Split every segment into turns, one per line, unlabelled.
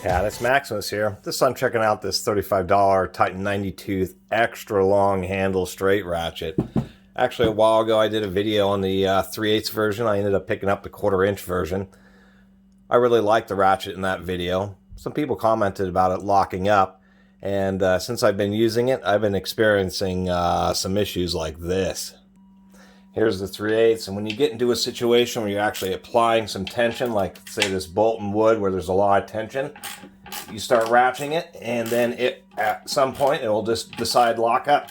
Catus, Maximus here. I'm checking out this $35 Titan 90 tooth extra long handle straight ratchet. Actually, a while ago I did a video on the 3/8 version. I ended up picking up the 1/4 inch version. I really liked the ratchet in that video. Some people commented about it locking up, and since I've been using it, I've been experiencing some issues like this. Here's the 3/8, and when you get into a situation where you're actually applying some tension, like say this bolt and wood where there's a lot of tension, you start ratcheting it, and then at some point it will just decide lock up.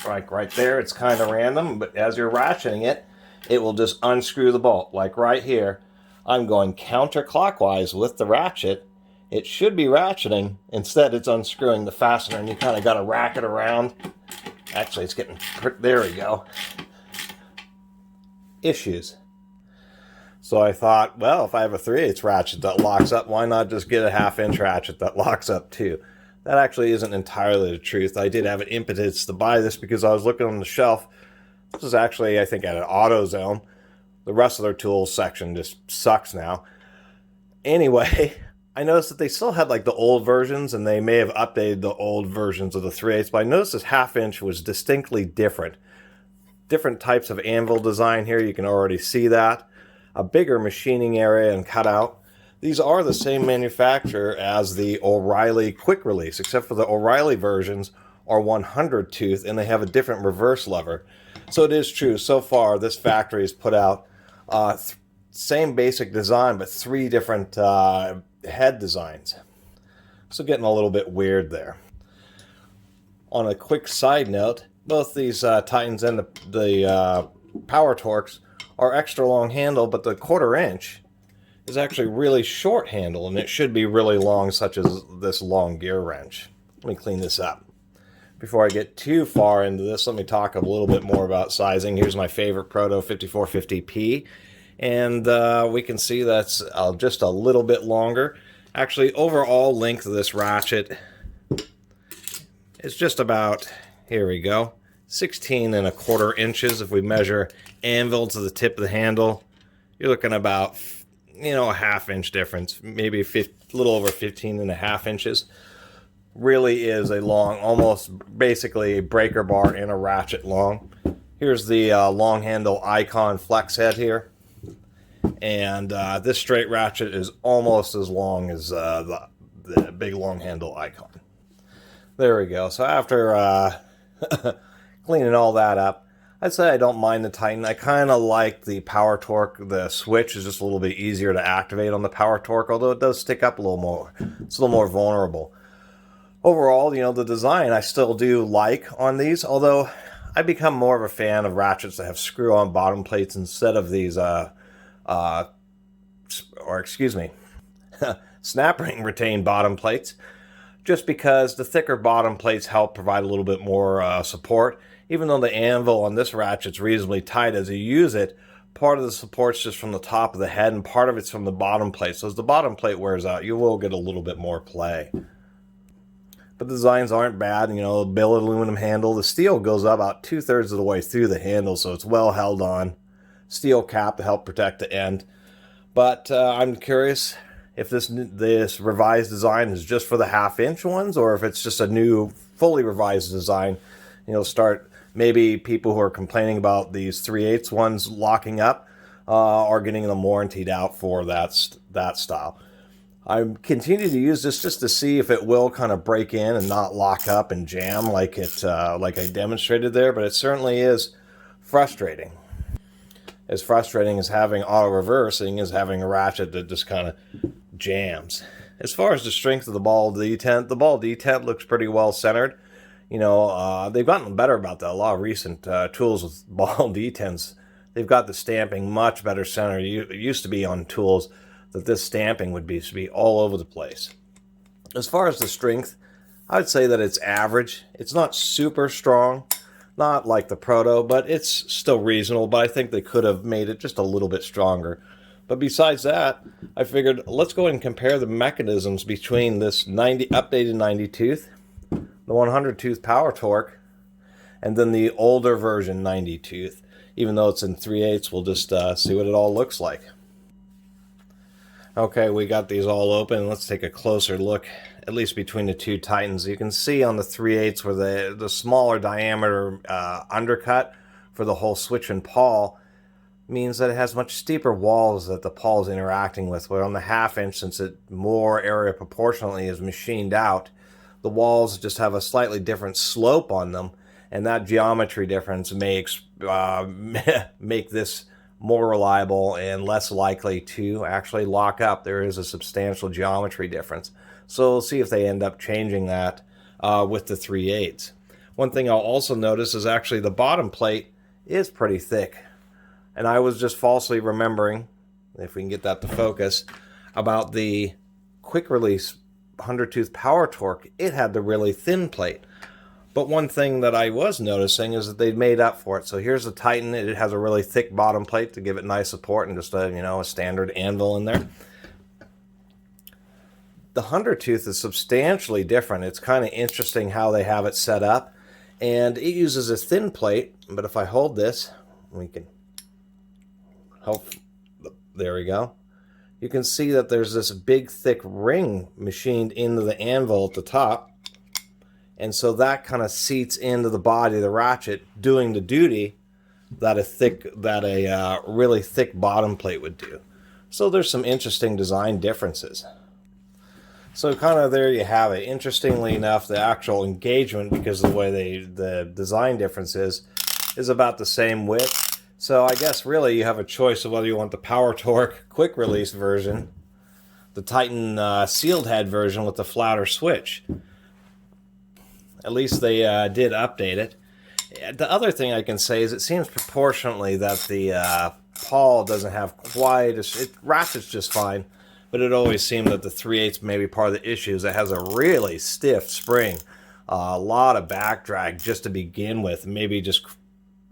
Like right there, it's kind of random, but as you're ratcheting it, it will just unscrew the bolt. Like right here, I'm going counterclockwise with the ratchet. It should be ratcheting, instead it's unscrewing the fastener, and you kind of got to rack it around. Actually, it's getting, there we go. Issues. So I thought, well, if I have a 3/8 ratchet that locks up, why not just get a 1/2 inch ratchet that locks up too? That actually isn't entirely the truth. I did have an impetus to buy this because I was looking on the shelf. This is actually, I think, at an AutoZone. The rest of their tools section just sucks now. Anyway, I noticed that they still had like the old versions, and they may have updated the old versions of the 3/8, but I noticed this 1/2 inch was distinctly different. Different types of anvil design here, you can already see that. A bigger machining area and cutout. These are the same manufacturer as the O'Reilly quick release, except for the O'Reilly versions are 100 tooth, and they have a different reverse lever. So it is true, so far this factory has put out same basic design, but 3 different head designs. So getting a little bit weird there. On a quick side note, both these Titans and the Power Torques are extra long handle, but the 1/4 inch is actually really short handle, and it should be really long, such as this long gear wrench. Let me clean this up. Before I get too far into this, let me talk a little bit more about sizing. Here's my favorite Proto 5450P. And we can see that's just a little bit longer. Actually, overall length of this ratchet is just about, here we go, 16¼ inches. If we measure anvil to the tip of the handle, you're looking about, a 1/2 inch difference, maybe a little over 15½ inches. Really is a long, almost basically a breaker bar and a ratchet long. Here's the long handle icon flex head here. And this straight ratchet is almost as long as the big long handle icon. There we go. So after cleaning all that up, I'd say I don't mind the Titan. I kind of like the Power Torque. The switch is just a little bit easier to activate on the Power Torque, although it does stick up a little more. It's a little more vulnerable. Overall, the design I still do like on these, although I become more of a fan of ratchets that have screw-on bottom plates instead of these snap ring retained bottom plates, just because the thicker bottom plates help provide a little bit more support. Even though the anvil on this ratchet's reasonably tight as you use it, part of the support's just from the top of the head and part of it's from the bottom plate. So as the bottom plate wears out, you will get a little bit more play. But the designs aren't bad. The billet aluminum handle. The steel goes up about 2/3 of the way through the handle, so it's well held on. Steel cap to help protect the end. But I'm curious if this revised design is just for the 1/2 inch ones, or if it's just a new, fully revised design. Start maybe people who are complaining about these 3/8 ones locking up are getting them warrantied out for that style. I continue to use this just to see if it will kind of break in and not lock up and jam like I demonstrated there, but it certainly is frustrating. As frustrating as having auto reversing is having a ratchet that just kind of jams. As far as the strength of the ball detent looks pretty well centered. They've gotten better about that. A lot of recent tools with ball detents, they've got the stamping much better centered. It used to be on tools that this stamping would be all over the place. As far as the strength, I would say that it's average. It's not super strong, not like the Proto, but it's still reasonable. But I think they could have made it just a little bit stronger. But besides that, I figured let's go ahead and compare the mechanisms between this updated 90 tooth, the 100 tooth Power Torque, and then the older version 90 tooth. Even though it's in 3/8, we'll just see what it all looks like. Okay, we got these all open. Let's take a closer look, at least between the two Titans. You can see on the 3/8 where the smaller diameter undercut for the whole switch and pawl means that it has much steeper walls that the pawl is interacting with. Where on the 1/2 inch, since it more area proportionally is machined out, the walls just have a slightly different slope on them, and that geometry difference may make this more reliable and less likely to actually lock up. There is a substantial geometry difference. So we'll see if they end up changing that with the 3/8. One thing I'll also notice is actually the bottom plate is pretty thick. And I was just falsely remembering, if we can get that to focus, about the quick release 100-tooth power torque. It had the really thin plate. But one thing that I was noticing is that they'd made up for it. So here's the Titan. It has a really thick bottom plate to give it nice support and just a standard anvil in there. The 100-tooth is substantially different. It's kind of interesting how they have it set up. And it uses a thin plate, but if I hold this, we can help. There we go. You can see that there's this big thick ring machined into the anvil at the top. And so that kind of seats into the body of the ratchet, doing the duty that a really thick bottom plate would do. So there's some interesting design differences. So kind of there you have it. Interestingly enough, the actual engagement, because of the way the design difference is about the same width. So I guess really you have a choice of whether you want the power torque quick release version, the Titan sealed head version with the flatter switch. At least they did update it. The other thing I can say is it seems proportionately that the pawl doesn't have quite it ratchets just fine, but it always seemed that the 3/8 may be part of the issues. It has a really stiff spring, a lot of back drag just to begin with. Maybe just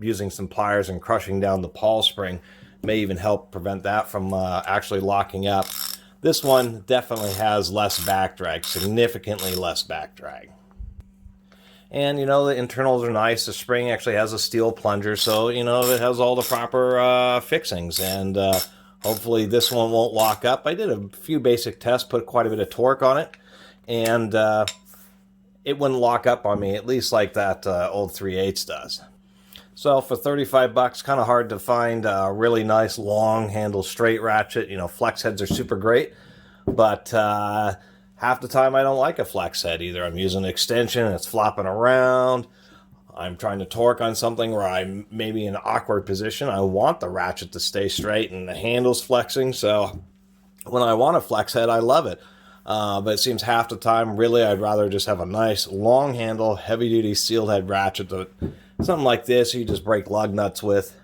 using some pliers and crushing down the pawl spring may even help prevent that from actually locking up. This one definitely has less back drag, significantly less back drag. And, the internals are nice. The spring actually has a steel plunger, so, it has all the proper fixings. And hopefully this one won't lock up. I did a few basic tests, put quite a bit of torque on it, and it wouldn't lock up on me, at least like that old 3/8 does. So for 35 bucks, kind of hard to find a really nice long handle straight ratchet. Flex heads are super great, but half the time I don't like a flex head either. I'm using an extension and it's flopping around. I'm trying to torque on something where I'm maybe in an awkward position. I want the ratchet to stay straight and the handle's flexing. So when I want a flex head, I love it. But it seems half the time, really, I'd rather just have a nice long handle, heavy duty sealed head ratchet. Something like this you just break lug nuts with.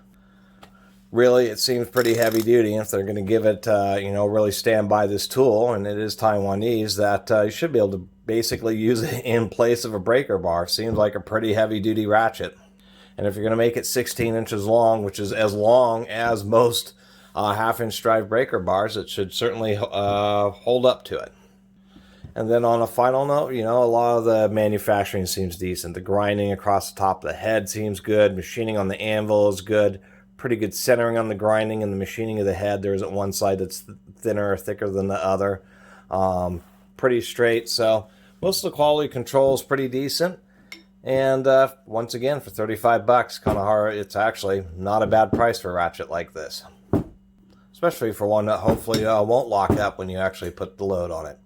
Really, it seems pretty heavy duty. If they're going to give it, really stand by this tool, and it is Taiwanese, that you should be able to basically use it in place of a breaker bar. Seems like a pretty heavy duty ratchet. And if you're going to make it 16 inches long, which is as long as most 1/2 inch drive breaker bars, it should certainly hold up to it. And then on a final note, a lot of the manufacturing seems decent. The grinding across the top of the head seems good. Machining on the anvil is good. Pretty good centering on the grinding and the machining of the head. There isn't one side that's thinner or thicker than the other. Pretty straight. So most of the quality control is pretty decent. And once again, for 35 bucks, kind of hard. It's actually not a bad price for a ratchet like this. Especially for one that hopefully won't lock up when you actually put the load on it.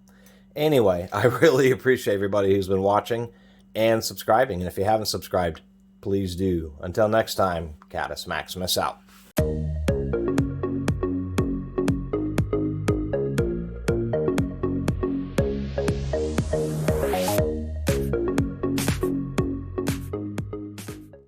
Anyway, I really appreciate everybody who's been watching and subscribing. And if you haven't subscribed, please do. Until next time, Catus Maximus out.